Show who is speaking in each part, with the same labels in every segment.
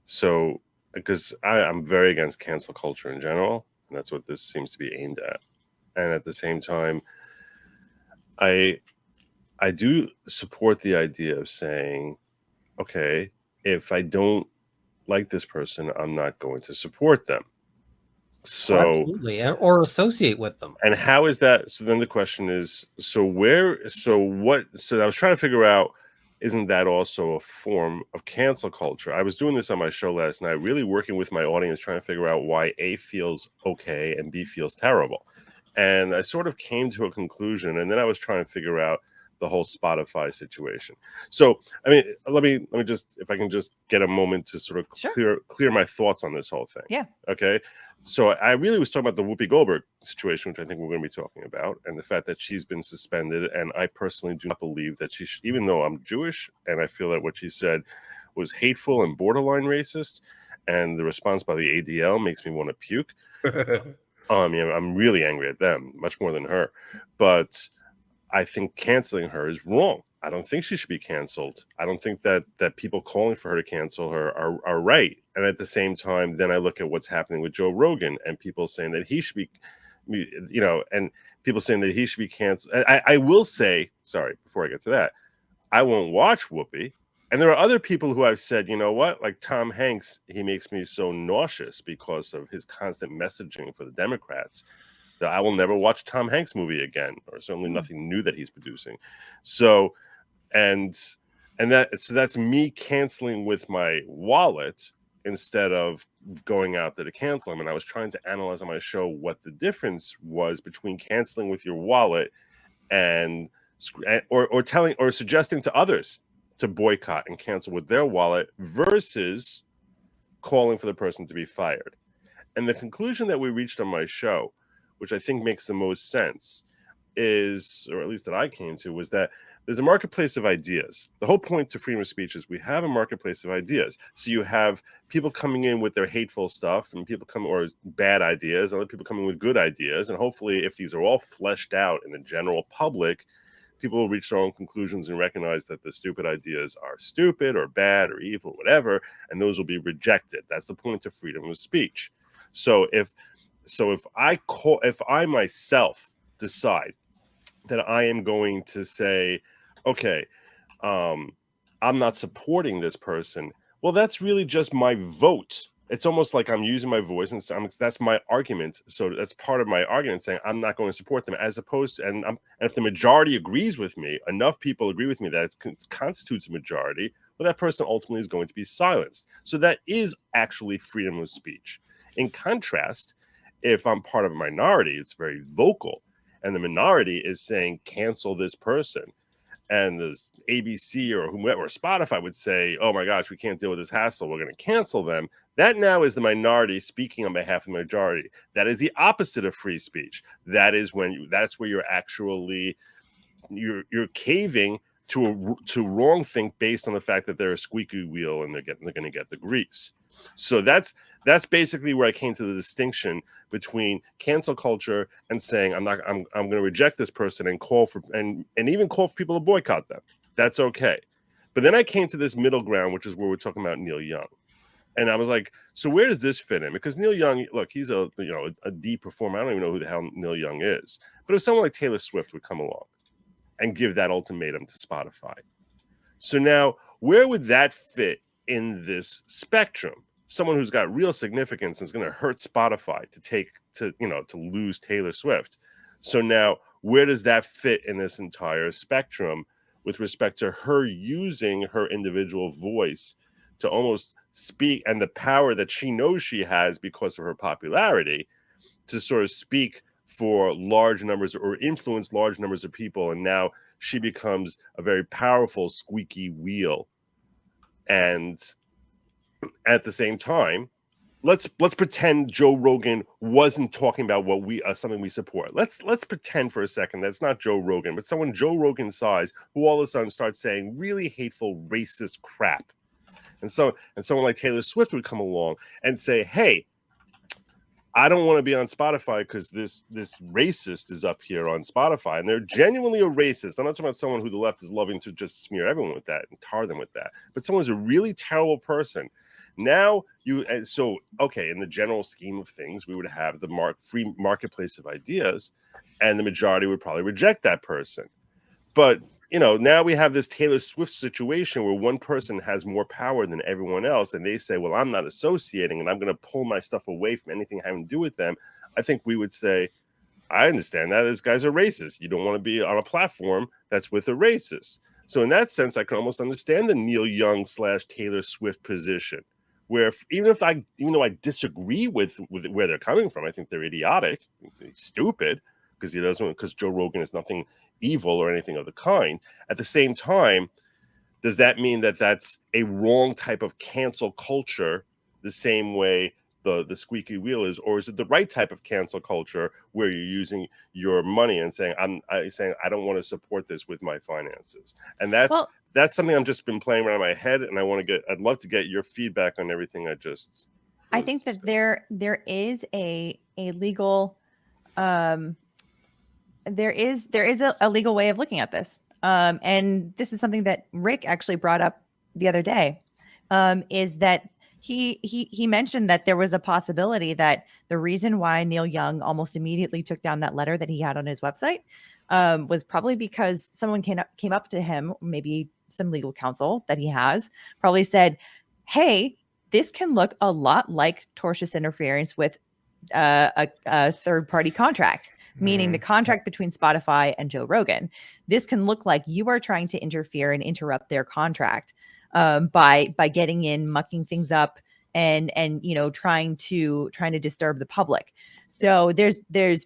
Speaker 1: So, because I'm very against cancel culture in general, and that's what this seems to be aimed at. And at the same time, I do support the idea of saying, okay, if I don't like this person, I'm not going to support them. So
Speaker 2: absolutely, or associate with them.
Speaker 1: And how is that? So then the question is, so I was trying to figure out, isn't that also a form of cancel culture? I was doing this on my show last night, really working with my audience, trying to figure out why A feels okay and B feels terrible. And I sort of came to a conclusion, and then I was trying to figure out the whole Spotify situation. So, I mean, let me just, if I can just get a moment to sort of clear my thoughts on this whole thing.
Speaker 3: Yeah.
Speaker 1: Okay. So I really was talking about the Whoopi Goldberg situation, which I think we're going to be talking about, and the fact that she's been suspended. And I personally do not believe that she should, even though I'm Jewish, and I feel that what she said was hateful and borderline racist, and the response by the ADL makes me want to puke. I'm really angry at them, much more than her. But I think canceling her is wrong. I don't think she should be canceled. I don't think that people calling for her to cancel her are right. And at the same time, then I look at what's happening with Joe Rogan and people saying that he should be, and people saying that he should be canceled. I will say, sorry, before I get to that, I won't watch Whoopi. And there are other people who I've said, you know what, like Tom Hanks, he makes me so nauseous because of his constant messaging for the Democrats that I will never watch Tom Hanks movie again, or certainly nothing new that he's producing. So, so that's me canceling with my wallet instead of going out there to cancel him. And I was trying to analyze on my show what the difference was between canceling with your wallet and or telling or suggesting to others to boycott and cancel with their wallet versus calling for the person to be fired. And the conclusion that we reached on my show, which I think makes the most sense, is, or at least that I came to, was that there's a marketplace of ideas. The whole point to freedom of speech is we have a marketplace of ideas. So you have people coming in with their hateful stuff, and people come or bad ideas, and other people coming with good ideas. And hopefully, if these are all fleshed out in the general public, people will reach their own conclusions and recognize that the stupid ideas are stupid or bad or evil, or whatever, and those will be rejected. That's the point of freedom of speech. So if I myself decide that I am going to say, okay, I'm not supporting this person, well, that's really just my vote. It's almost like I'm using my voice, and that's my argument. So that's part of my argument, saying I'm not going to support them, as opposed to, and if the majority agrees with me, enough people agree with me that it constitutes a majority, well, that person ultimately is going to be silenced. So that is actually freedom of speech. In contrast, if I'm part of a minority, it's very vocal, and the minority is saying cancel this person, and the ABC or whomever or Spotify would say, oh my gosh, we can't deal with this hassle, we're going to cancel them. That now is the minority speaking on behalf of the majority. That is the opposite of free speech. That is that's where you're actually you're caving to wrong think based on the fact that they're a squeaky wheel and they're going to get the grease. So that's basically where I came to the distinction between cancel culture and saying I'm going to reject this person and call for and even call for people to boycott them. That's okay. But then I came to this middle ground, which is where we're talking about Neil Young. And I was like, so where does this fit in? Because Neil Young, look, he's a D performer. I don't even know who the hell Neil Young is. But if someone like Taylor Swift would come along and give that ultimatum to Spotify, so now where would that fit in this spectrum? Someone who's got real significance and is going to hurt Spotify to lose Taylor Swift. So now where does that fit in this entire spectrum with respect to her using her individual voice to almost speak, and the power that she knows she has because of her popularity to sort of speak for large numbers or influence large numbers of people, and now she becomes a very powerful squeaky wheel. And at the same time, let's pretend Joe Rogan wasn't talking about what something we support. Let's pretend for a second that's not Joe Rogan, but someone Joe Rogan size who all of a sudden starts saying really hateful, racist crap. And someone like Taylor Swift would come along and say, hey, I don't want to be on Spotify because this racist is up here on Spotify, and they're genuinely a racist. I'm not talking about someone who the left is loving to just smear everyone with that and tar them with that, but someone who's a really terrible person. Now okay, in the general scheme of things, we would have the free marketplace of ideas, and the majority would probably reject that person. But now we have this Taylor Swift situation where one person has more power than everyone else, and they say, well, I'm not associating, and I'm going to pull my stuff away from anything having to do with them. I think we would say, I understand that this guy's a racist. You don't want to be on a platform that's with a racist. So in that sense, I can almost understand the Neil Young / Taylor Swift position, where even though I disagree with where they're coming from, I think they're idiotic, stupid, because Joe Rogan is nothing evil or anything of the kind. At the same time, does that mean that that's a wrong type of cancel culture, the same way the squeaky wheel is, or is it the right type of cancel culture where you're using your money and saying I don't want to support this with my finances? And that's something I've just been playing around in my head, and I'd love to get your feedback on everything I
Speaker 3: think that there is a legal there is a legal way of looking at this. And this is something that Rick actually brought up the other day, is that he mentioned that there was a possibility that the reason why Neil Young almost immediately took down that letter that he had on his website was probably because someone came up to him, maybe some legal counsel that he has, probably said, hey, this can look a lot like tortious interference with a third-party contract, meaning the contract between Spotify and Joe Rogan. This can look like you are trying to interfere and interrupt their contract by getting in, mucking things up, and trying to disturb the public. So there is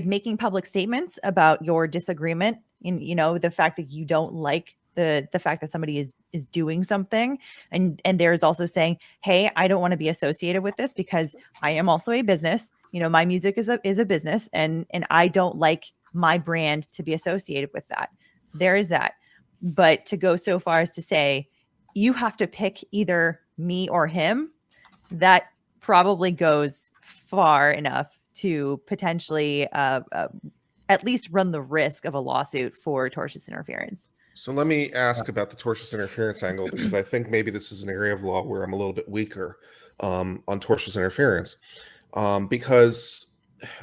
Speaker 3: making public statements about your disagreement, and the fact that you don't like the fact that somebody is doing something, and there's also saying, hey, I don't want to be associated with this because I am also a business. My music is a business, and I don't like my brand to be associated with that. There is that. But to go so far as to say you have to pick either me or him, that probably goes far enough to potentially at least run the risk of a lawsuit for tortious interference.
Speaker 4: So let me ask about the tortious interference angle, because I think maybe this is an area of law where I'm a little bit weaker on tortious interference, because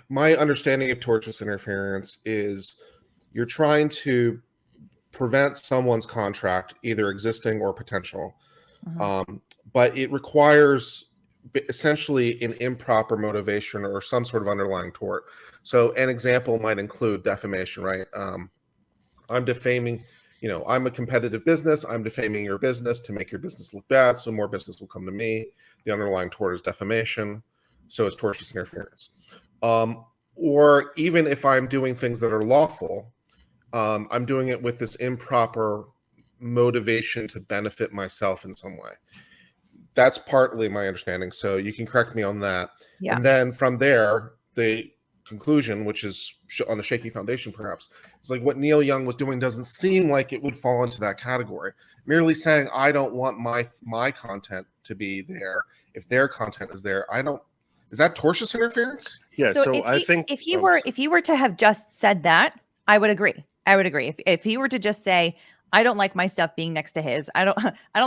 Speaker 4: my understanding of tortious interference is you're trying to prevent someone's contract, either existing or potential, but it requires essentially an improper motivation or some sort of underlying tort. So an example might include defamation, right? I'm defaming, I'm a competitive business. I'm defaming your business to make your business look bad, so more business will come to me. The underlying tort is defamation. So is tortious interference. Or even if I'm doing things that are lawful, I'm doing it with this improper motivation to benefit myself in some way. That's partly my understanding. So you can correct me on that. Yeah. And then from there, the conclusion, which is on a shaky foundation, perhaps, it's like what Neil Young was doing doesn't seem like it would fall into that category. Merely saying, I don't want my content to be there. If their content is there, is that tortious interference?
Speaker 1: Yeah. So I think
Speaker 3: if he were to have just said that, I would agree. If he were to just say, I don't like my stuff being next to his, I don't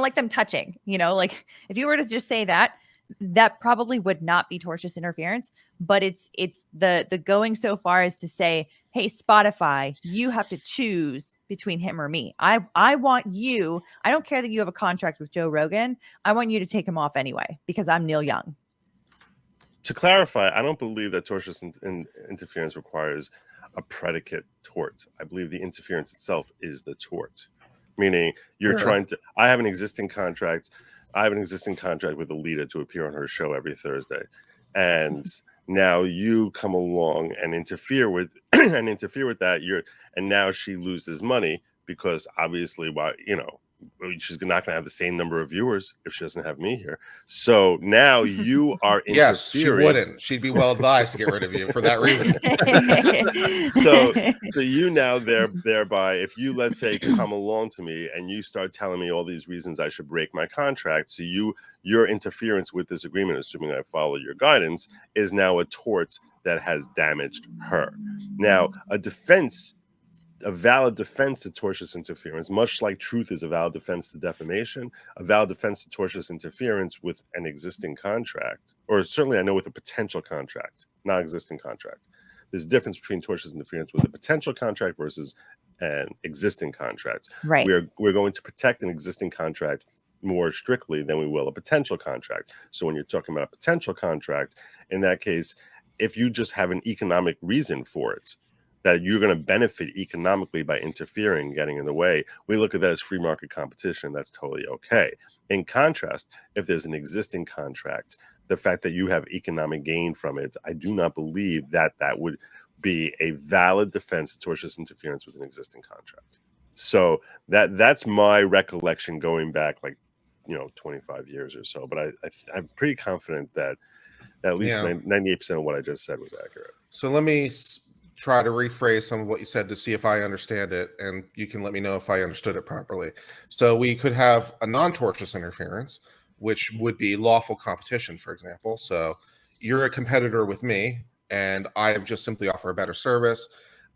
Speaker 3: like them touching, like if you were to just say that, that probably would not be tortious interference. But it's the going so far as to say, hey, Spotify, you have to choose between him or me. I want you. I don't care that you have a contract with Joe Rogan. I want you to take him off anyway because I'm Neil Young.
Speaker 1: To clarify, I don't believe that tortious interference requires a predicate tort. I believe the interference itself is the tort, meaning you're trying to. I have an existing contract. With Alita to appear on her show every Thursday, and now you come along and interfere with that. And now she loses money because obviously, she's not going to have the same number of viewers if she doesn't have me here. So now you are
Speaker 4: Yes, she
Speaker 1: interfering.
Speaker 4: wouldn't. She'd be well advised to get rid of you for that reason.
Speaker 1: so you now thereby, if you, let's say, come along to me and you start telling me all these reasons I should break my contract, so your interference with this agreement, assuming I follow your guidance, is now a tort that has damaged her. Now, a valid defense to tortious interference, much like truth is a valid defense to defamation, a valid defense to tortious interference with an existing contract, or certainly I know with a potential contract, not existing contract. There's a difference between tortious interference with a potential contract versus an existing contract.
Speaker 3: Right.
Speaker 1: We're going to protect an existing contract more strictly than we will a potential contract. So when you're talking about a potential contract, in that case, if you just have an economic reason for it, that you're going to benefit economically by interfering, getting in the way, we look at that as free market competition. That's totally okay. In contrast, if there's an existing contract, the fact that you have economic gain from it, I do not believe that that would be a valid defense to tortious interference with an existing contract. So that's my recollection going back 25 years or so. But I'm pretty confident that at least 98% of what I just said was accurate.
Speaker 4: So let me try to rephrase some of what you said to see if I understand it, and you can let me know if I understood it properly. So we could have a non-tortious interference, which would be lawful competition, for example. So you're a competitor with me, and I just simply offer a better service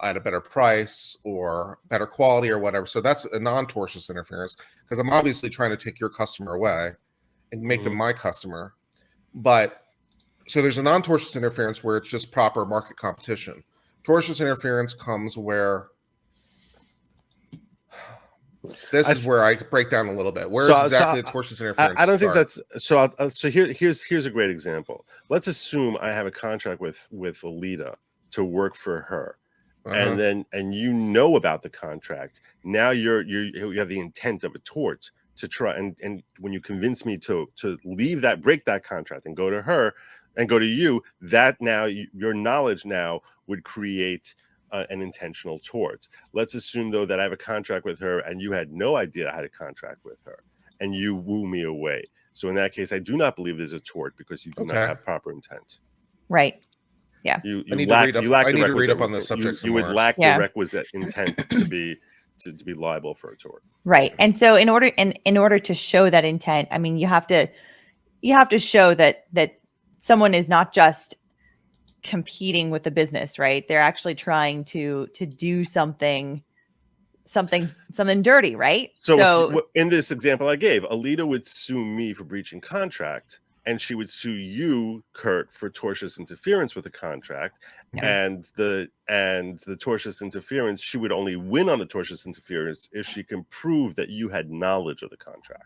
Speaker 4: at a better price or better quality or whatever. So that's a non-tortious interference, because I'm obviously trying to take your customer away and make them my customer. But so there's a non-tortious interference where it's just proper market competition. Tortious interference comes where this is where I break down a little bit. Where is exactly the tortious interference?
Speaker 1: I don't think that's so. So here's a great example. Let's assume I have a contract with Alita to work for her, and you know about the contract. Now you have the intent of a tort to try and when you convince me to break that contract and go to her and go to you, that now your knowledge now would create an intentional tort. Let's assume, though, that I have a contract with her and you had no idea I had a contract with her and you woo me away. So in that case, I do not believe there's a tort because you do not have proper intent.
Speaker 3: Right. Yeah.
Speaker 1: You need to read up on this subject. You would lack the requisite intent to be liable for a tort.
Speaker 3: Right. And so in order to show that intent, I mean, you have to show that someone is not just competing with the business, right? They're actually trying to do something dirty, right?
Speaker 1: So in this example I gave, Alita would sue me for breaching contract, and she would sue you, Kurt, for tortious interference with the contract. And the tortious interference, she would only win on the tortious interference if she can prove that you had knowledge of the contract.